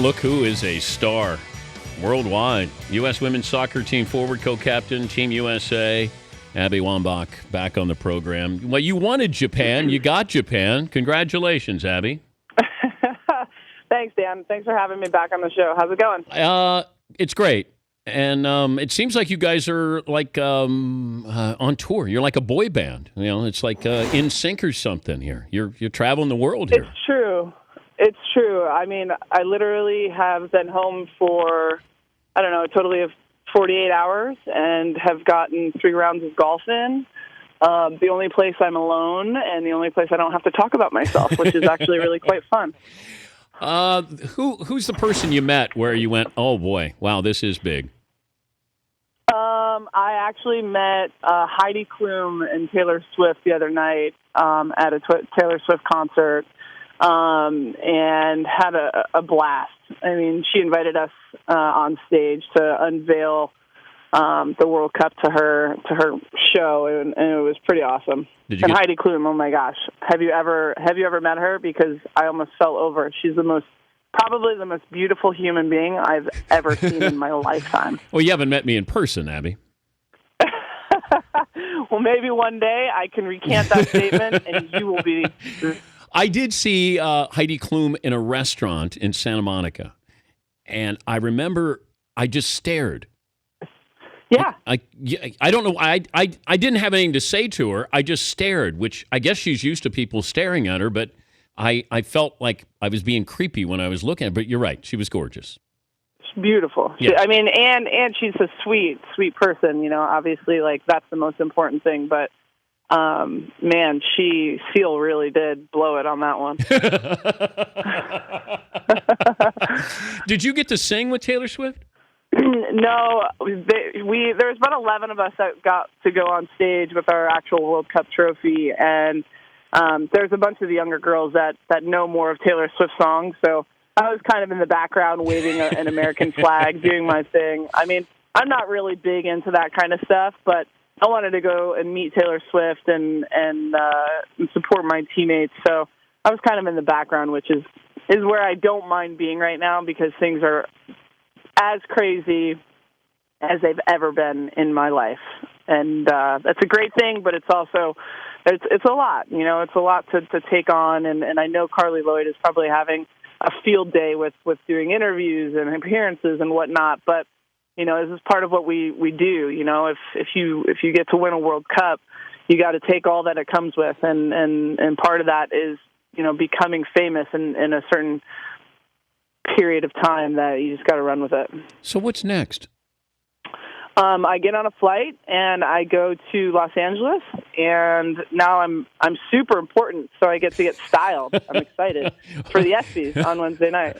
look who is a star worldwide. U.S. women's soccer team forward co-captain, Team USA, Abby Wambach, back on the program. Well, you wanted Japan. You got Japan. Congratulations, Abby. Thanks, Dan. Thanks for having me back on the show. How's it going? It's great. And it seems like you guys are like on tour. You're like a boy band. You know, it's like In Sync or something here. You're traveling the world here. It's true. It's true. I mean, I literally have been home for, I don't know, totally of 48 hours and have gotten 3 rounds of golf in. The only place I'm alone and the only place I don't have to talk about myself, which is actually really quite fun. Who's the person you met where you went, oh boy, wow, this is big? I actually met Heidi Klum and Taylor Swift the other night at a Taylor Swift concert and had a blast. I mean, she invited us on stage to unveil the World Cup to her show, and it was pretty awesome. Heidi Klum, oh my gosh, have you ever met her? Because I almost fell over. She's probably the most beautiful human being I've ever seen in my lifetime. Well, you haven't met me in person, Abby. Well, maybe one day I can recant that statement, and you will be. I did see Heidi Klum in a restaurant in Santa Monica, and I remember I just stared. Yeah. I don't know. I didn't have anything to say to her. I just stared, which I guess she's used to people staring at her, but I felt like I was being creepy when I was looking at her. But you're right. She was gorgeous. She's beautiful. Yeah. I mean, and she's a sweet person, you know, obviously, like, that's the most important thing. But, man, Seal really did blow it on that one. Did you get to sing with Taylor Swift? No, there was about 11 of us that got to go on stage with our actual World Cup trophy, and there's a bunch of the younger girls that know more of Taylor Swift songs, so I was kind of in the background waving an American flag, doing my thing. I mean, I'm not really big into that kind of stuff, but I wanted to go and meet Taylor Swift and support my teammates, so I was kind of in the background, which is where I don't mind being right now because things are as crazy as they've ever been in my life. And that's a great thing, but it's also, it's a lot, you know, it's a lot to take on. And I know Carly Lloyd is probably having a field day with doing interviews and appearances and whatnot. But, you know, this is part of what we do. You know, if you get to win a World Cup, you got to take all that it comes with. And part of that is, you know, becoming famous in a certain period of time that you just got to run with it. So what's next? I get on a flight and I go to Los Angeles, and now I'm super important, so I get to get styled. I'm excited for the ESPYs on Wednesday night.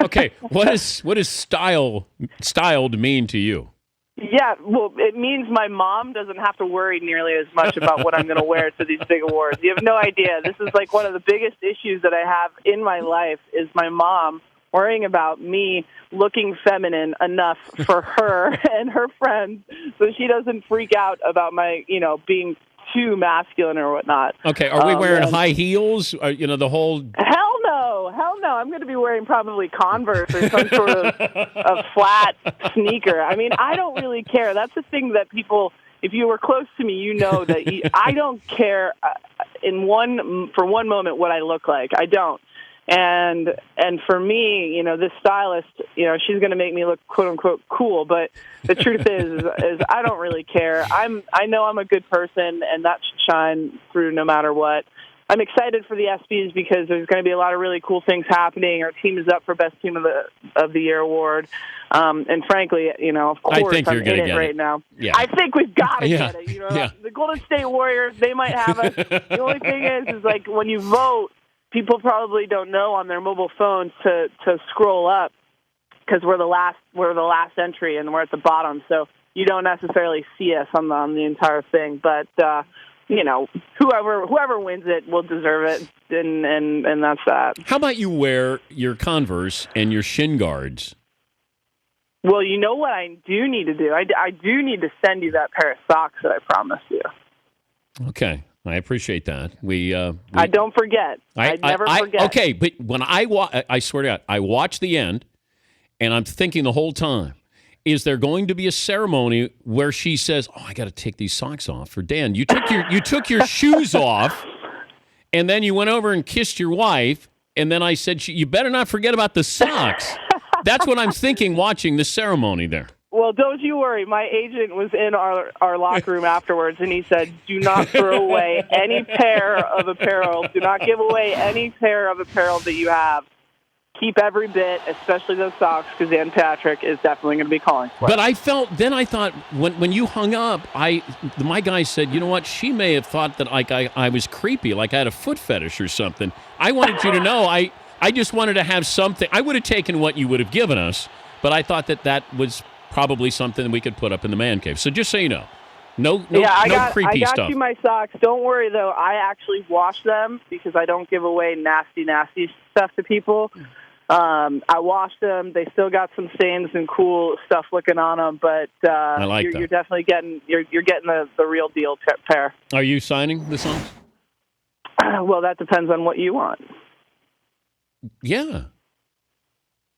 Okay, what does styled mean to you? Yeah, well, it means my mom doesn't have to worry nearly as much about what I'm going to wear to these big awards. You have no idea. This is like one of the biggest issues that I have in my life is my mom worrying about me looking feminine enough for her and her friends so she doesn't freak out about my, you know, being too masculine or whatnot. Okay, are we wearing high heels? You know, the whole... Hell no. I'm going to be wearing probably Converse or some sort of a flat sneaker. I mean, I don't really care. That's the thing that people... If you were close to me, you know that I don't care for one moment what I look like. I don't. And for me, you know, this stylist, you know, she's going to make me look quote unquote cool. But the truth is I don't really care. I know I'm a good person, and that should shine through no matter what. I'm excited for the ESPYs because there's going to be a lot of really cool things happening. Our team is up for Best Team of the Year award. And frankly, you know, of course, I'm in it right now. Yeah. I think we've got to get it. You know, Yeah. The Golden State Warriors, they might have us. The only thing is like when you vote, people probably don't know on their mobile phones to scroll up because we're the last entry and we're at the bottom, so you don't necessarily see us on the entire thing. But you know, whoever wins it will deserve it, and that's that. How about you wear your Converse and your shin guards? Well, you know what I do need to do? I do need to send you that pair of socks that I promised you. Okay. I appreciate that. I don't forget. I never forget. Okay, but when I swear to God, I watched the end, And I'm thinking the whole time, is there going to be a ceremony where she says, "Oh, I got to take these socks off for Dan. You took your shoes off, and then you went over and kissed your wife, and then I said, you better not forget about the socks." That's what I'm thinking watching the ceremony there. Well, don't you worry. My agent was in our locker room afterwards, and he said, do not throw away any pair of apparel. Do not give away any pair of apparel that you have. Keep every bit, especially those socks, because Ann Patrick is definitely going to be calling for it. But I thought when you hung up, my guy said, you know what, she may have thought that I was creepy, like I had a foot fetish or something. I wanted you to know, I just wanted to have something. I would have taken what you would have given us, but I thought that was probably something we could put up in the man cave. So just so you know, no creepy stuff. I got you my socks. Don't worry, though. I actually wash them because I don't give away nasty stuff to people. I washed them. They still got some stains and cool stuff looking on them, but you're definitely getting the real deal pair. Are you signing the songs? Well, that depends on what you want. Yeah.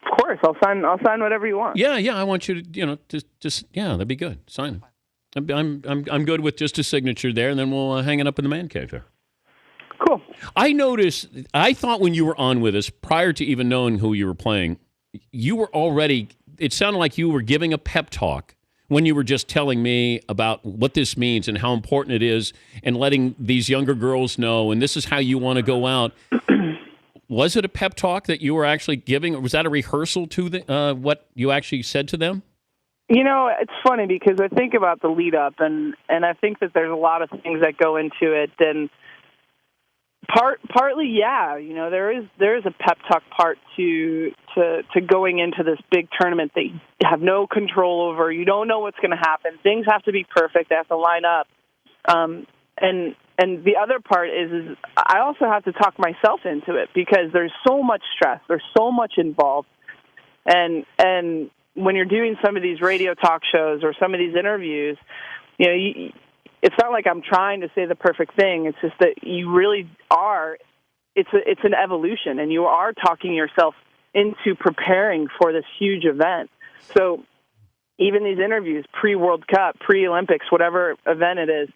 Of course, I'll sign whatever you want. Yeah. I want you to, just that'd be good. Sign it. I'm good with just a signature there, and then we'll hang it up in the man cave there. Cool. I thought when you were on with us, prior to even knowing who you were playing, you were already, it sounded like you were giving a pep talk when you were just telling me about what this means and how important it is and letting these younger girls know, and this is how you want to go out. Was it a pep talk that you were actually giving, or was that a rehearsal to what you actually said to them? It's funny because I think about the lead up, and I think that there's a lot of things that go into it, and partly, yeah. There is a pep talk part to going into this big tournament that you have no control over. You don't know what's going to happen. Things have to be perfect. They have to line up. And the other part is I also have to talk myself into it because there's so much stress. There's so much involved. And when you're doing some of these radio talk shows or some of these interviews, it's not like I'm trying to say the perfect thing. It's just that you really are. It's an evolution, and you are talking yourself into preparing for this huge event. So even these interviews, pre-World Cup, pre-Olympics, whatever event it is,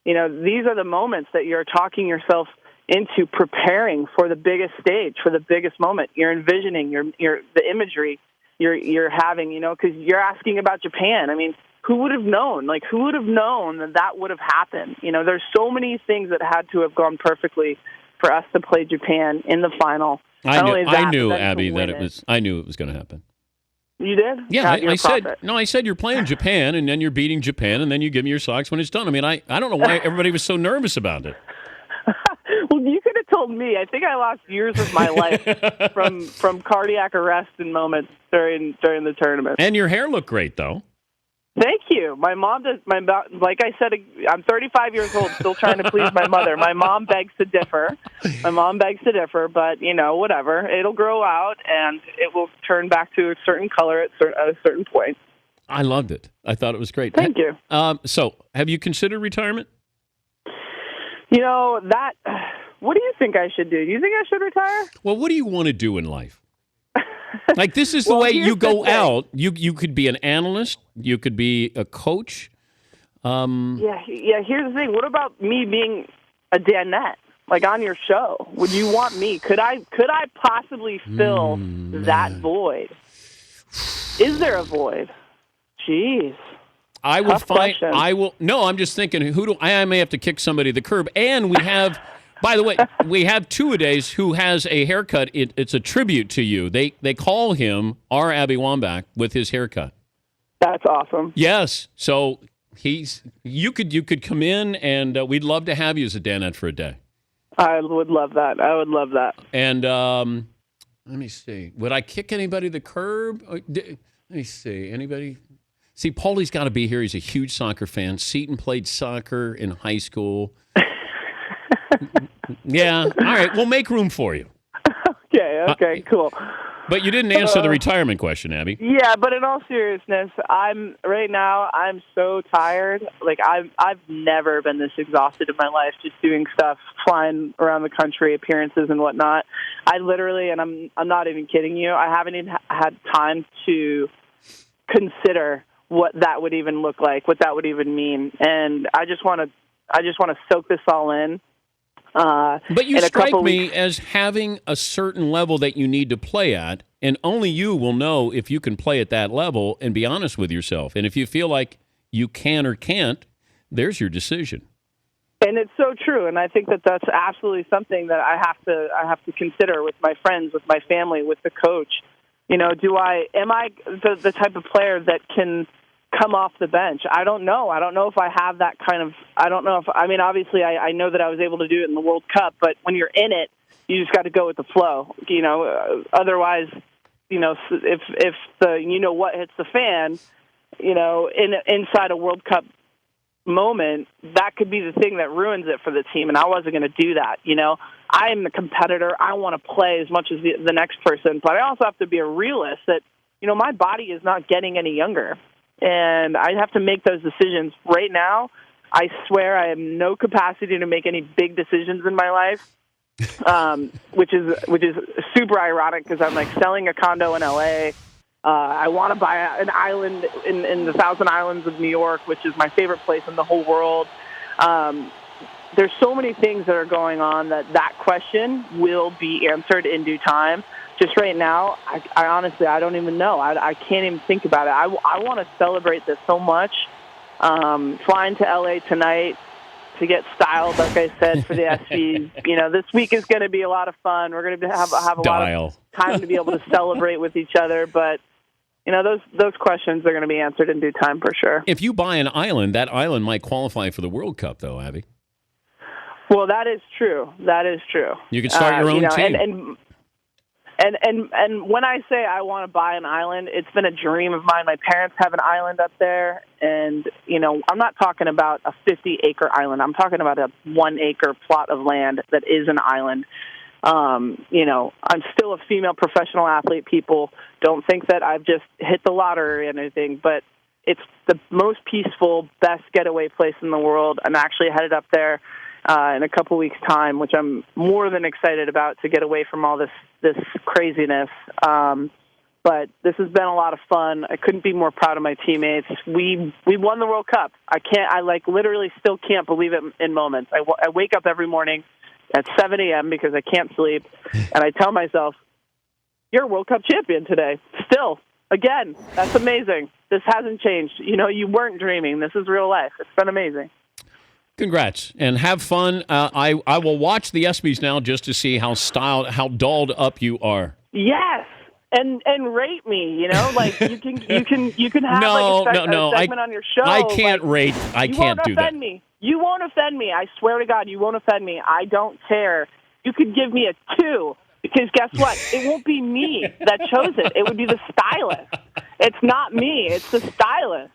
these are the moments that you're talking yourself into preparing for the biggest stage, for the biggest moment. You're envisioning the imagery you're having, because you're asking about Japan. I mean, who would have known? Like, who would have known that would have happened? There's so many things that had to have gone perfectly for us to play Japan in the final. I knew, Abby, I knew it was going to happen. You did? Yeah, I said you're playing Japan, and then you're beating Japan, and then you give me your socks when it's done. I mean, I don't know why everybody was so nervous about it. Well, you could have told me. I think I lost years of my life from cardiac arrest and moments during the tournament. And your hair looked great, though. Thank you. My mom does. Like I said, I'm 35 years old, still trying to please my mother. My mom begs to differ. But whatever. It'll grow out, and it will turn back to a certain color at a certain point. I loved it. I thought it was great. Thank you. So, have you considered retirement? What do you think I should do? Do you think I should retire? Well, what do you want to do in life? Like, this is the way you go out. You could be an analyst. You could be a coach. Yeah. Here's the thing. What about me being a Danette, like on your show? Would you want me? Could I possibly fill that void? Is there a void? Jeez. I will find. I will. No, I'm just thinking. I may have to kick somebody to the curb. And we have. By the way, we have two-a-days who has a haircut. It's a tribute to you. They call him our Abby Wambach with his haircut. That's awesome. Yes. So you could come in, and we'd love to have you as a Danette for a day. I would love that. And let me see. Would I kick anybody to the curb? Let me see. Anybody? See, Paulie's got to be here. He's a huge soccer fan. Seton played soccer in high school. Yeah. All right. We'll make room for you. Okay. Cool. But you didn't answer the retirement question, Abby. Yeah, but in all seriousness, I'm so tired. Like I've never been this exhausted in my life, just doing stuff, flying around the country, appearances and whatnot. I literally, and I'm not even kidding you, I haven't even had time to consider what that would even look like, what that would even mean, and I just want to soak this all in. But you strike me as having a certain level that you need to play at, and only you will know if you can play at that level and be honest with yourself. And if you feel like you can or can't, there's your decision. And it's so true, and I think that that's absolutely something that I have to consider with my friends, with my family, with the coach. You know, am I the type of player that can come off the bench? I don't know. I don't know if I have that kind of, obviously I know that I was able to do it in the World Cup, but when you're in it, you just got to go with the flow, otherwise, if the, what hits the fan, inside a World Cup moment, that could be the thing that ruins it for the team. And I wasn't going to do that. I am the competitor. I want to play as much as the next person, but I also have to be a realist that, my body is not getting any younger. And I have to make those decisions right now. I swear I have no capacity to make any big decisions in my life, which is super ironic because I'm like selling a condo in L.A. I want to buy an island in the Thousand Islands of New York, which is my favorite place in the whole world. There's so many things that are going on that question will be answered in due time. Just right now, I honestly, I don't even know. I can't even think about it. I want to celebrate this so much. Flying to L.A. tonight to get styled, like I said, for the ESPYs. This week is going to be a lot of fun. We're going to have a lot of time to be able to celebrate with each other. But, those questions are going to be answered in due time for sure. If you buy an island, that island might qualify for the World Cup, though, Abby. Well, that is true. That is true. You can start your own team. And when I say I want to buy an island, it's been a dream of mine. My parents have an island up there, and, I'm not talking about a 50-acre island. I'm talking about a 1-acre plot of land that is an island. I'm still a female professional athlete. People don't think that I've just hit the lottery or anything, but it's the most peaceful, best getaway place in the world. I'm actually headed up there in a couple weeks' time, which I'm more than excited about to get away from all this craziness. But this has been a lot of fun. I couldn't be more proud of my teammates. We won the World Cup. I literally still can't believe it in moments. I wake up every morning at 7 a.m. because I can't sleep, and I tell myself, you're a World Cup champion today. Still, again, that's amazing. This hasn't changed. You weren't dreaming. This is real life. It's been amazing. Congrats, and have fun. I will watch the ESPYs now just to see how dolled up you are. Yes, and rate me. You can have a segment on your show. I can't rate. I can't do that. You won't offend me. I swear to God, you won't offend me. I don't care. You could give me a 2 because guess what? It won't be me that chose it. It would be the stylist. It's not me. It's the stylist.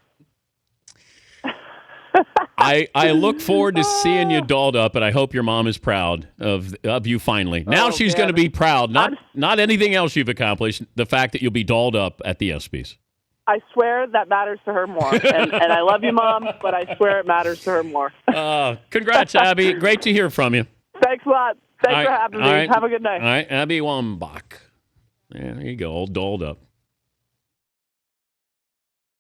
I look forward to seeing you dolled up, and I hope your mom is proud of you finally. Now she's going to be proud, not anything else you've accomplished, the fact that you'll be dolled up at the ESPYs. I swear that matters to her more. And I love you, Mom, but I swear it matters to her more. Congrats, Abby. Great to hear from you. Thanks a lot. Thanks for having me. Right. Have a good night. All right, Abby Wambach. There you go, all dolled up.